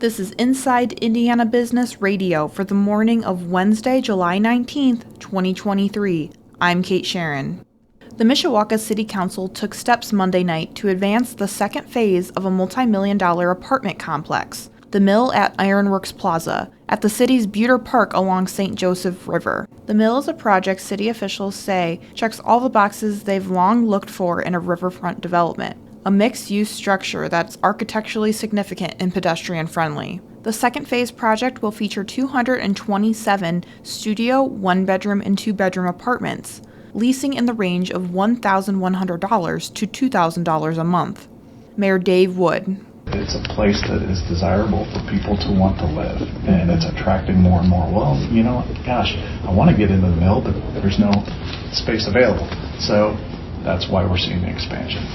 This is Inside Indiana Business Radio for the morning of Wednesday, July 19th, 2023. I'm Kate Sharon. The Mishawaka City Council took steps Monday night to advance the second phase of a multi-million-dollar apartment complex, the Mill at Ironworks Plaza, at the city's Buter Park along St. Joseph River. The Mill is a project city officials say checks all the boxes they've long looked for in a riverfront development. A mixed-use structure that's architecturally significant and pedestrian-friendly. The second phase project will feature 227 studio, one-bedroom, and two-bedroom apartments, leasing in the range of $1,100 to $2,000 a month. Mayor Dave Wood. It's a place that is desirable for people to want to live, and it's attracting more and more. Well, you know, gosh, I want to get into the Mill, but there's no space available. So that's why we're seeing the expansion.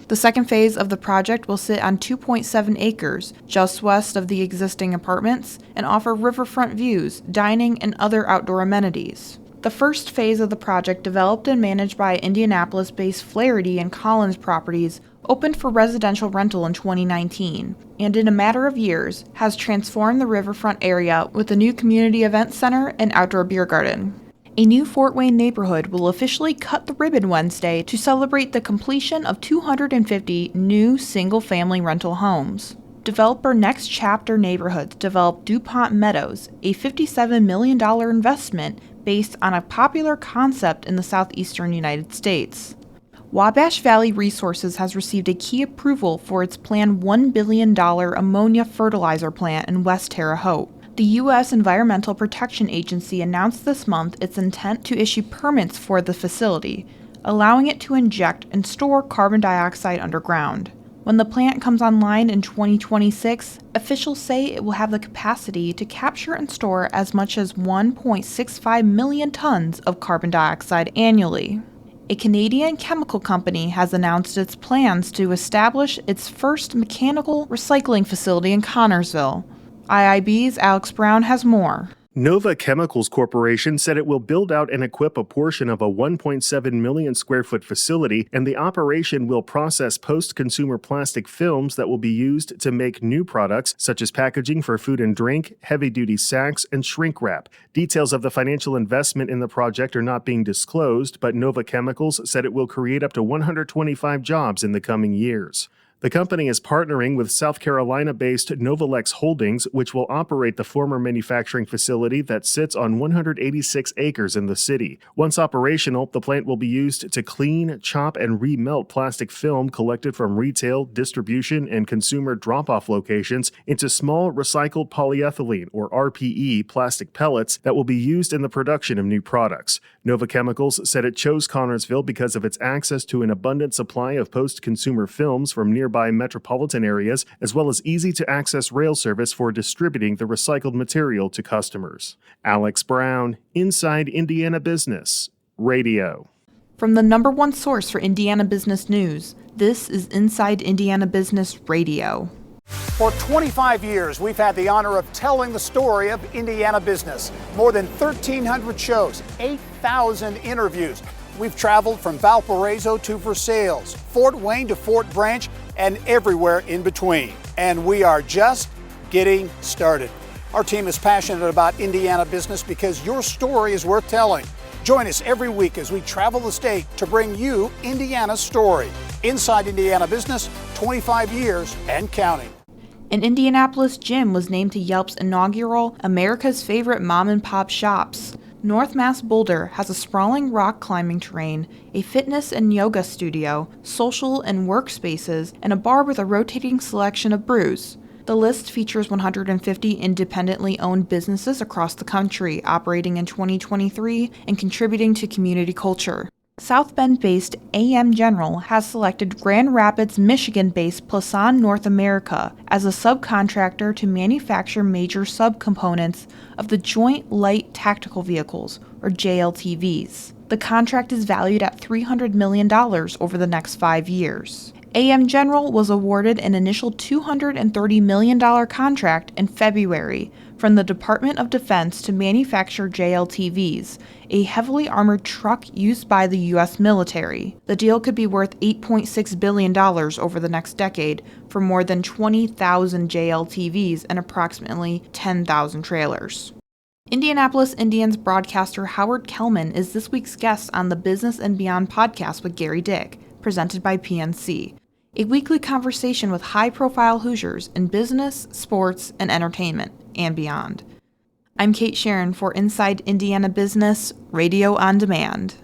The second phase of the project will sit on 2.7 acres, just west of the existing apartments, and offer riverfront views, dining, and other outdoor amenities. The first phase of the project, developed and managed by Indianapolis-based Flaherty and Collins Properties, opened for residential rental in 2019, and in a matter of years has transformed the riverfront area with a new community event center and outdoor beer garden. A new Fort Wayne neighborhood will officially cut the ribbon Wednesday to celebrate the completion of 250 new single-family rental homes. Developer Next Chapter Neighborhoods developed DuPont Meadows, a $57 million investment based on a popular concept in the southeastern United States. Wabash Valley Resources has received a key approval for its planned $1 billion ammonia fertilizer plant in West Terre Haute. The U.S. Environmental Protection Agency announced this month its intent to issue permits for the facility, allowing it to inject and store carbon dioxide underground. When the plant comes online in 2026, officials say it will have the capacity to capture and store as much as 1.65 million tons of carbon dioxide annually. A Canadian chemical company has announced its plans to establish its first mechanical recycling facility in Connorsville. IIB's Alex Brown has more. Nova Chemicals Corporation said it will build out and equip a portion of a 1.7 million square foot facility, and the operation will process post-consumer plastic films that will be used to make new products such as packaging for food and drink, heavy-duty sacks, and shrink wrap. Details of the financial investment in the project are not being disclosed, but Nova Chemicals said it will create up to 125 jobs in the coming years. The company is partnering with South Carolina-based Novalex Holdings, which will operate the former manufacturing facility that sits on 186 acres in the city. Once operational, the plant will be used to clean, chop, and remelt plastic film collected from retail, distribution, and consumer drop-off locations into small recycled polyethylene, or RPE, plastic pellets that will be used in the production of new products. Nova Chemicals said it chose Connorsville because of its access to an abundant supply of post-consumer films from nearby metropolitan areas, as well as easy-to-access rail service for distributing the recycled material to customers. Alex Brown, Inside Indiana Business Radio. From the number one source for Indiana business news, this is Inside Indiana Business Radio. For 25 years, we've had the honor of telling the story of Indiana business. More than 1,300 shows, 8,000 interviews. We've traveled from Valparaiso to Versailles, Fort Wayne to Fort Branch, and everywhere in between. And we are just getting started. Our team is passionate about Indiana business because your story is worth telling. Join us every week as we travel the state to bring you Indiana's story. Inside Indiana Business, 25 years and counting. An Indianapolis gym was named to Yelp's inaugural America's Favorite Mom and Pop Shops. North Mass Boulder has a sprawling rock climbing terrain, a fitness and yoga studio, social and work spaces, and a bar with a rotating selection of brews. The list features 150 independently owned businesses across the country operating in 2023 and contributing to community culture. South Bend-based AM General has selected Grand Rapids, Michigan-based Plasan North America as a subcontractor to manufacture major subcomponents of the Joint Light Tactical Vehicles, or JLTVs. The contract is valued at $300 million over the next 5 years. AM General was awarded an initial $230 million contract in February from the Department of Defense to manufacture JLTVs, a heavily armored truck used by the U.S. military. The deal could be worth $8.6 billion over the next decade for more than 20,000 JLTVs and approximately 10,000 trailers. Indianapolis Indians broadcaster Howard Kellman is this week's guest on the Business and Beyond podcast with Gary Dick, presented by PNC, a weekly conversation with high-profile Hoosiers in business, sports, and entertainment, and beyond. I'm Kate Sharon for Inside Indiana Business, Radio on Demand.